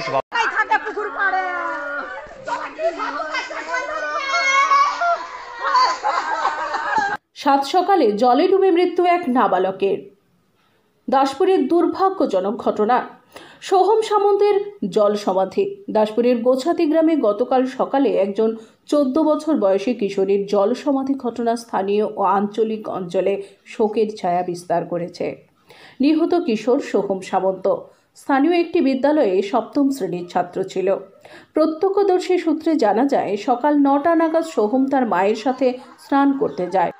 করছে? সাত সকালে জলে ডুবে মৃত্যু এক নাবালকের। দাসপুরের দুর্ভাগ্যজনক ঘটনা। সোহম সামন্তের জল সমাধি। দাসপুরের গোছাতি গ্রামে গতকাল সকালে একজন 14 বছর বয়সী কিশোরীর জল সমাধি ঘটনা স্থানীয় ও আঞ্চলিক অঞ্চলে শোকের ছায়া বিস্তার করেছে। নিহত কিশোর সোহম সামন্ত স্থানীয় একটি বিদ্যালয়ে 7ম শ্রেণীর ছাত্র ছিল। প্রত্যক্ষদর্শী সূত্রে জানা যায়, সকাল 9টা নাগাদ সোহম তার মায়ের সাথে স্নান করতে যায়।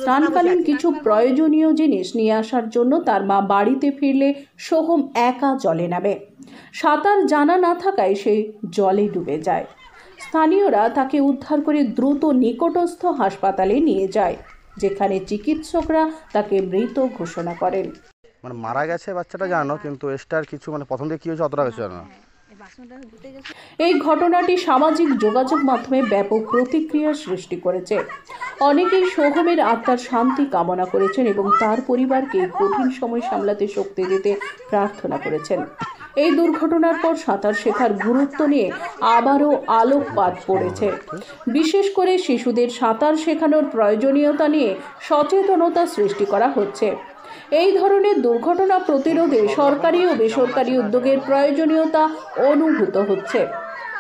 স্নানকালীন কিছু প্রয়োজনীয় জিনিস নিয়ে আসার জন্য তার মা বাড়িতে ফিরলে সোহম একা জলে নামে। সাঁতার জানা না থাকায় সে জলে ডুবে যায়। স্থানীয়রা তাকে উদ্ধার করে দ্রুত নিকটস্থ হাসপাতালে নিয়ে যায়, যেখানে চিকিৎসকরা তাকে মৃত ঘোষণা করেন। মানে মারা গেছে বাচ্চাটা জানো, কিন্তু এস্টার কিছু মানে প্রথম থেকে কি হয়েছে অতটা কিছু জানো না। এই ঘটনাটি সামাজিক যোগাযোগ মাধ্যমে ব্যাপক প্রতিক্রিয়ার সৃষ্টি করেছে। অনেকেই সোহমের আত্মার শান্তি কামনা করেছেন এবং তার পরিবারকে কঠিন সময় সামলাতে শক্তি দিতে প্রার্থনা করেছেন। এই দুর্ঘটনার পর সাঁতার শেখার গুরুত্ব নিয়ে আবারও আলোকপাত পড়েছে। বিশেষ করে শিশুদের সাঁতার শেখানোর প্রয়োজনীয়তা নিয়ে সচেতনতা সৃষ্টি করা হচ্ছে। এই ধরনের দুর্ঘটনা প্রতিরোধে সরকারি ও বেসরকারি উদ্যোগের প্রয়োজনীয়তা অনুভূত হচ্ছে।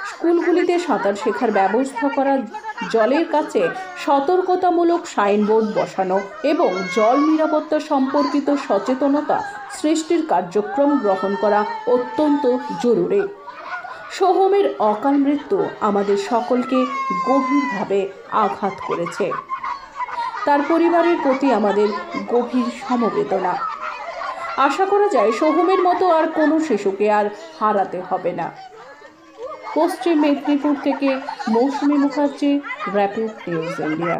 স্কুলগুলিতে সাঁতার শেখার ব্যবস্থা করা, জলের কাছে সতর্কতামূলক সাইনবোর্ড বসানো এবং জল নিরাপত্তা সম্পর্কিত সচেতনতা সৃষ্টির কার্যক্রম গ্রহণ করা অত্যন্ত জরুরি। সোহমের অকাল মৃত্যু আমাদের সকলকে গভীরভাবে আঘাত করেছে। তার পরিবারের প্রতি আমাদের গভীর সমবেদনা। আশা করা যায় সোহমের মতো আর কোনো শিশুকে আর হারাতে হবে না। পশ্চিম মেদিনীপুর থেকে মৌসুমী মুখার্জি, র্যাপিড নিউজ ইন্ডিয়া।